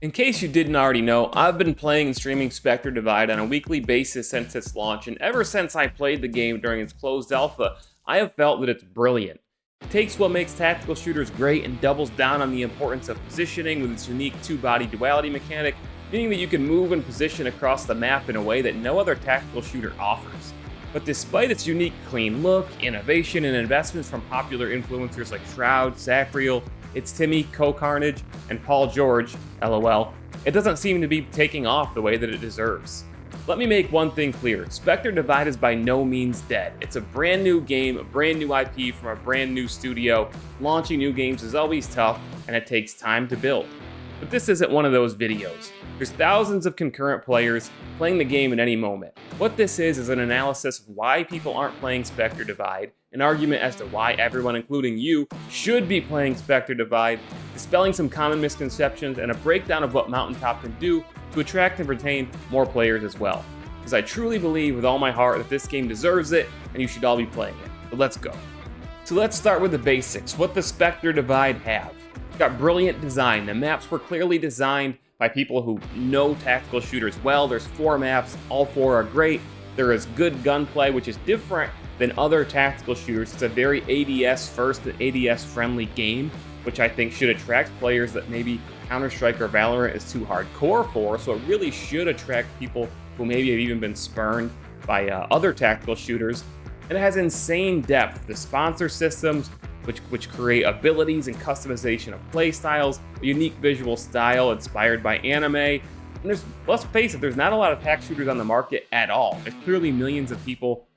In case you didn't already know, I've been playing and streaming Spectre Divide on a weekly basis since its launch, and ever since I played the game during its closed alpha, I have felt that it's brilliant. It takes what makes tactical shooters great and doubles down on the importance of positioning with its unique two-body duality mechanic, meaning that you can move and position across the map in a way that no other tactical shooter offers. But despite its unique clean look, innovation, and investments from popular influencers like Shroud, Sacriel, It's Timmy, Co-Carnage, and Paul George, LOL, it doesn't seem to be taking off the way that it deserves. Let me make one thing clear, Spectre Divide is by no means dead. It's a brand new game, a brand new IP from a brand new studio. Launching new games is always tough, and it takes time to build. But this isn't one of those videos. There's thousands of concurrent players playing the game at any moment. What this is an analysis of why people aren't playing Spectre Divide, an argument as to why everyone, including you, should be playing Spectre Divide, dispelling some common misconceptions, and a breakdown of what Mountaintop can do to attract and retain more players as well. Because I truly believe with all my heart that this game deserves it, and you should all be playing it. So let's go. So let's start with the basics. What does Spectre Divide have? It's got brilliant design. The maps were clearly designed by people who know tactical shooters well. There's 4 maps, all 4 are great. There is good gunplay, which is different than other tactical shooters. It's a very ADS first and ADS friendly game, which I think should attract players that maybe Counter-Strike or Valorant is too hardcore for, so it really should attract people who maybe have even been spurned by other tactical shooters. And it has insane depth. The sponsor systems, which create abilities and customization of playstyles, a unique visual style inspired by anime. And let's face it, there's not a lot of tac shooters on the market at all. There's clearly millions of people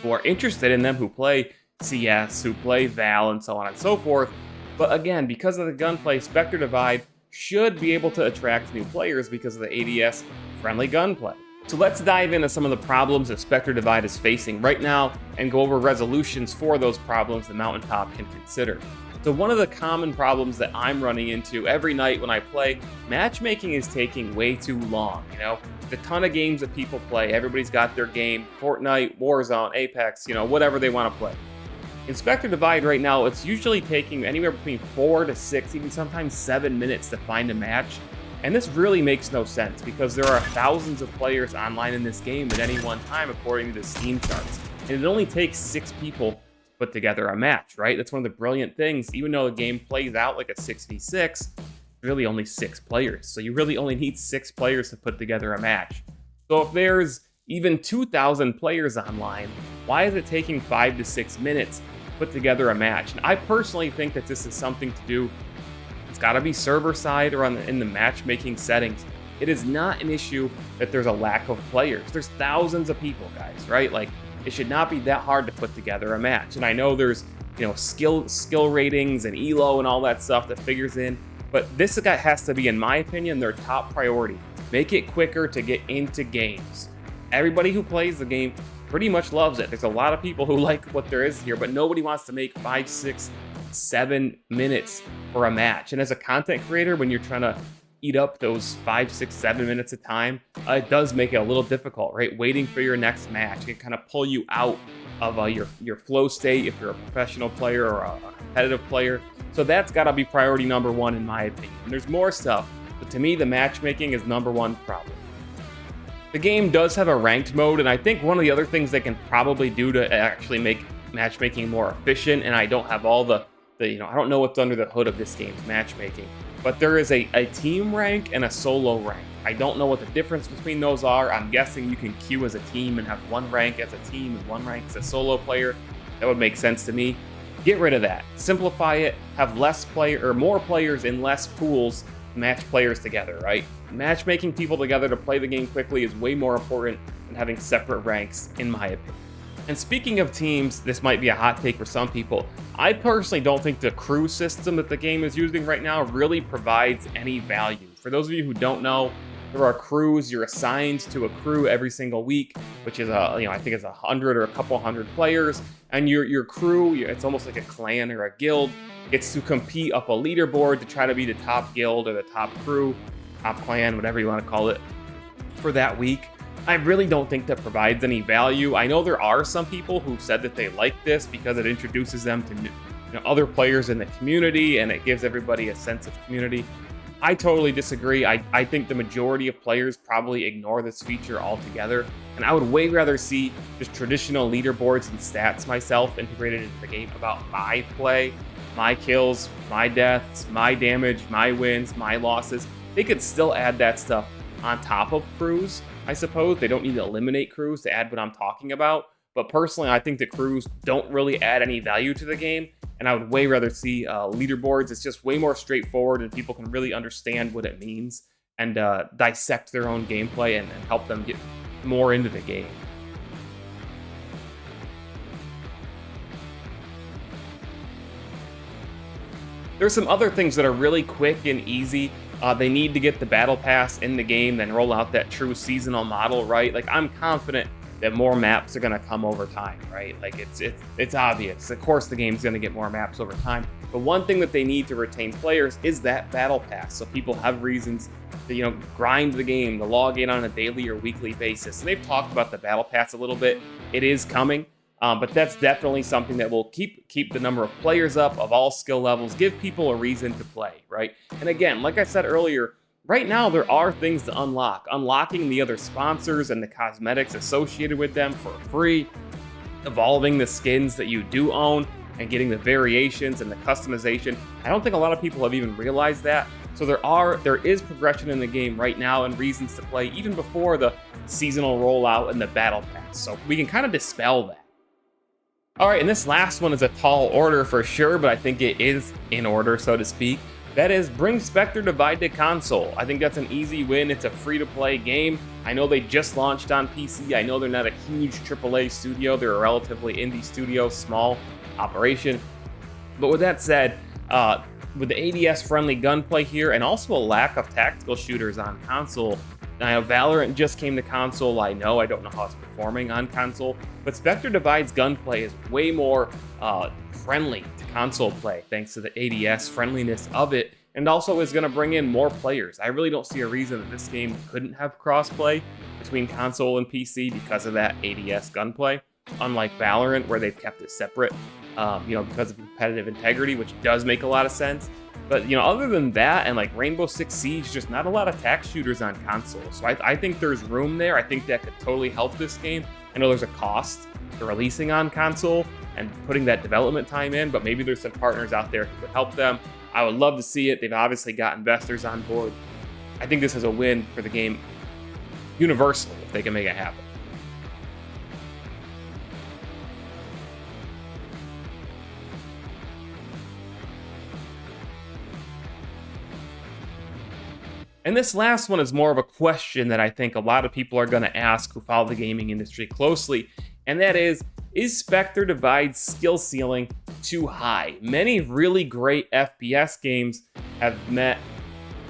who are interested in them, who play CS, who play Val, and so on and so forth. But again, because of the gunplay, Spectre Divide should be able to attract new players because of the ADS-friendly gunplay. So let's dive into some of the problems that Spectre Divide is facing right now and go over resolutions for those problems that Mountaintop can consider. So one of the common problems that I'm running into every night when I play, matchmaking is taking way too long, There's a ton of games that people play. Everybody's got their game, Fortnite, Warzone, Apex, whatever they want to play. In Spectre Divide right now, it's usually taking anywhere between 4 to 6, even sometimes 7 minutes to find a match. And this really makes no sense because there are thousands of players online in this game at any one time according to the Steam charts. And it only takes 6 people to put together a match, right? That's one of the brilliant things. Even though the game plays out like a 6v6, really only 6 players. So you really only need 6 players to put together a match. So if there's even 2,000 players online, why is it taking 5 to 6 minutes to put together a match? And I personally think that this is something to do, it's got to be server side or in the matchmaking settings. It is not an issue that there's a lack of players. There's thousands of people, guys, right? Like, it should not be that hard to put together a match. And I know there's, skill ratings and elo and all that stuff that figures in, but this guy has to be, in my opinion, their top priority. Make it quicker to get into games. Everybody who plays the game pretty much loves it. There's a lot of people who like what there is here, but nobody wants to make 5, 6, 7 minutes for a match. And as a content creator, when you're trying to eat up those 5, 6, 7 minutes of time, it does make it a little difficult, right? Waiting for your next match can kind of pull you out of your flow state if you're a professional player or a competitive player. So that's got to be priority number 1 in my opinion. And there's more stuff, but to me, the matchmaking is number 1 problem. The game does have a ranked mode, and I think one of the other things they can probably do to actually make matchmaking more efficient, and I don't have all I don't know what's under the hood of this game's matchmaking, but there is a team rank and a solo rank. I don't know what the difference between those are. I'm guessing you can queue as a team and have 1 rank as a team and 1 rank as a solo player. That would make sense to me. Get rid of that. Simplify it. Have more players in less pools to match players together, right? Matchmaking people together to play the game quickly is way more important than having separate ranks, in my opinion. And speaking of teams, this might be a hot take for some people. I personally don't think the crew system that the game is using right now really provides any value. For those of you who don't know, there are crews. You're assigned to a crew every single week, which is I think it's 100 or a couple hundred players. And your crew, it's almost like a clan or a guild, gets to compete up a leaderboard to try to be the top guild or the top crew, top clan, whatever you want to call it, for that week. I really don't think that provides any value. I know there are some people who said that they like this because it introduces them to other players in the community and it gives everybody a sense of community. I totally disagree. I think the majority of players probably ignore this feature altogether, and I would way rather see just traditional leaderboards and stats myself integrated into the game about my play, my kills, my deaths, my damage, my wins, my losses. They could still add that stuff on top of crews, I suppose. They don't need to eliminate crews to add what I'm talking about, but personally, I think the crews don't really add any value to the game, and I would way rather see leaderboards. It's just way more straightforward, and people can really understand what it means and dissect their own gameplay and help them get more into the game. There's some other things that are really quick and easy. They need to get the battle pass in the game, then roll out that true seasonal model, right? Like, I'm confident that more maps are going to come over time, right? Like, it's obvious. Of course, the game's going to get more maps over time. But one thing that they need to retain players is that battle pass, so people have reasons to, grind the game, to log in on a daily or weekly basis. And they've talked about the battle pass a little bit. It is coming, but that's definitely something that will keep the number of players up of all skill levels, give people a reason to play, right? And again, like I said earlier, right now, there are things to unlock. Unlocking the other sponsors and the cosmetics associated with them for free, evolving the skins that you do own, and getting the variations and the customization. I don't think a lot of people have even realized that. So there is progression in the game right now and reasons to play even before the seasonal rollout and the battle pass. So we can kind of dispel that. All right, and this last one is a tall order for sure, but I think it is in order, so to speak. That is, bring Spectre Divide to console. I think that's an easy win. It's a free-to-play game. I know they just launched on PC. I know they're not a huge AAA studio. They're a relatively indie studio, small operation. But with that said, with the ADS-friendly gunplay here and also a lack of tactical shooters on console, now, Valorant just came to console. I don't know how it's performing on console, but Spectre Divide's gunplay is way more friendly to console play thanks to the ADS friendliness of it, and also is going to bring in more players. I really don't see a reason that this game couldn't have crossplay between console and PC because of that ADS gunplay, unlike Valorant where they've kept it separate, because of competitive integrity, which does make a lot of sense. But, other than that and like Rainbow Six Siege, just not a lot of tac shooters on console. So I think there's room there. I think that could totally help this game. I know there's a cost to releasing on console and putting that development time in, but maybe there's some partners out there who could help them. I would love to see it. They've obviously got investors on board. I think this is a win for the game universally if they can make it happen. And this last one is more of a question that I think a lot of people are going to ask who follow the gaming industry closely, and that is Spectre Divide's skill ceiling too high? Many really great FPS games have met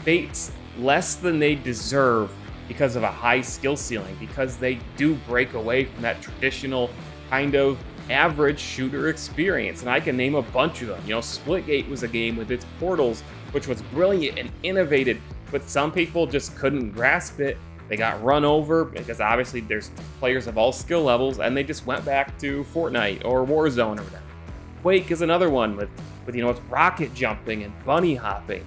fates less than they deserve because of a high skill ceiling, because they do break away from that traditional kind of average shooter experience. And I can name a bunch of them. Splitgate was a game with its portals, which was brilliant and innovative, but some people just couldn't grasp it. They got run over because obviously there's players of all skill levels, and they just went back to Fortnite or Warzone or whatever. Quake is another one with it's rocket jumping and bunny hopping.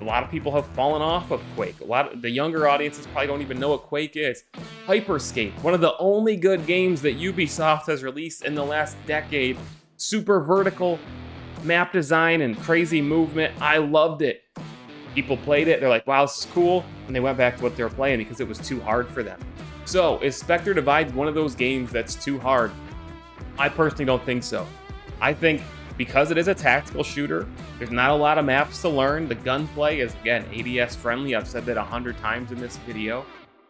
A lot of people have fallen off of Quake. A lot of the younger audiences probably don't even know what Quake is. Hyperscape, one of the only good games that Ubisoft has released in the last decade. Super vertical map design and crazy movement. I loved it. People played it, they're like, wow, this is cool, and they went back to what they were playing because it was too hard for them. So, is Spectre Divide one of those games that's too hard? I personally don't think so. I think because it is a tactical shooter, there's not a lot of maps to learn. The gunplay is, again, ADS friendly. I've said that 100 times in this video.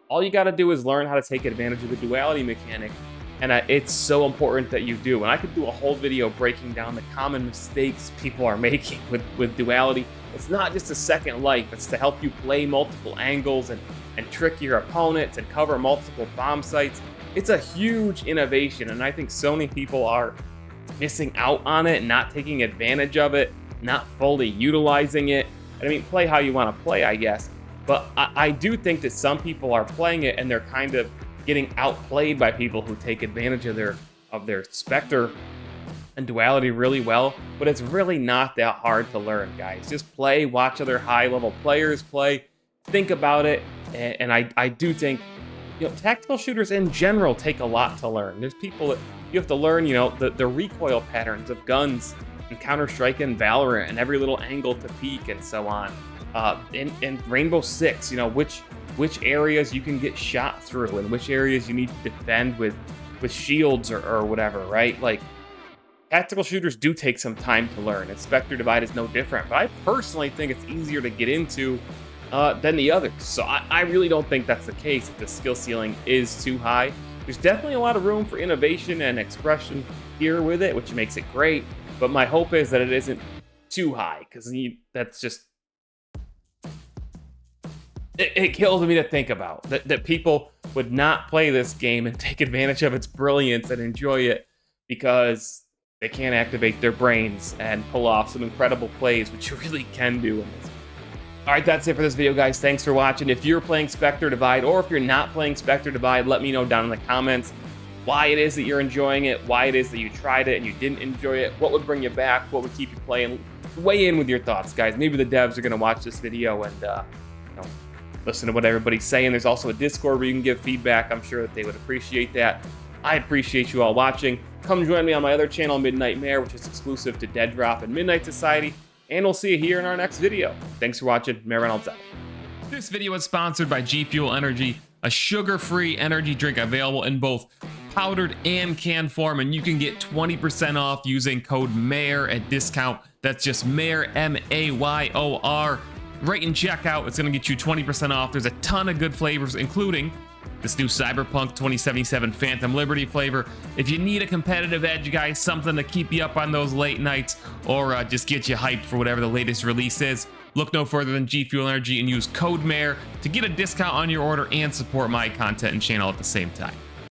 All you gotta do is learn how to take advantage of the duality mechanic, and it's so important that you do. And I could do a whole video breaking down the common mistakes people are making with duality. It's not just a second life, it's to help you play multiple angles and trick your opponents and cover multiple bomb sites. It's a huge innovation, and I think so many people are missing out on it, not taking advantage of it, not fully utilizing it. I mean, play how you want to play, I guess. But I do think that some people are playing it and they're kind of getting outplayed by people who take advantage of their Spectre and duality really well, but it's really not that hard to learn, guys. Just play, watch other high-level players play, think about it, and I do think, you know, tactical shooters in general take a lot to learn. There's people that you have to learn, you know, the recoil patterns of guns in Counter-Strike and Valorant, and every little angle to peek and so on. In Rainbow Six, you know, which areas you can get shot through and which areas you need to defend with shields or whatever, right? Like, tactical shooters do take some time to learn, and Spectre Divide is no different. But I personally think it's easier to get into than the others. So I really don't think that's the case if the skill ceiling is too high. There's definitely a lot of room for innovation and expression here with it, which makes it great. But my hope is that it isn't too high, because that's just... It kills me to think about that people would not play this game and take advantage of its brilliance and enjoy it because they can't activate their brains and pull off some incredible plays, which you really can do in this. All right, that's it for this video, guys. Thanks for watching. If you're playing Spectre Divide, or if you're not playing Spectre Divide, let me know down in the comments why it is that you're enjoying it, why it is that you tried it and you didn't enjoy it, what would bring you back, what would keep you playing. Weigh in with your thoughts, guys. Maybe the devs are going to watch this video and you know, listen to what everybody's saying. There's also a Discord where you can give feedback. I'm sure that they would appreciate that. I appreciate you all watching. Come join me on my other channel, Midnight Mare, which is exclusive to Dead Drop and Midnight Society. And we'll see you here in our next video. Thanks for watching. Mayor Reynolds out. This video is sponsored by G Fuel Energy, a sugar-free energy drink available in both powdered and canned form, and you can get 20% off using code MAYOR at discount. That's just MAYOR, M-A-Y-O-R. Right in checkout, it's going to get you 20% off. There's a ton of good flavors, including this new Cyberpunk 2077 Phantom Liberty flavor. If you need a competitive edge, guys, something to keep you up on those late nights, or just get you hyped for whatever the latest release is, look no further than G Fuel Energy and use code MAYOR to get a discount on your order and support my content and channel at the same time.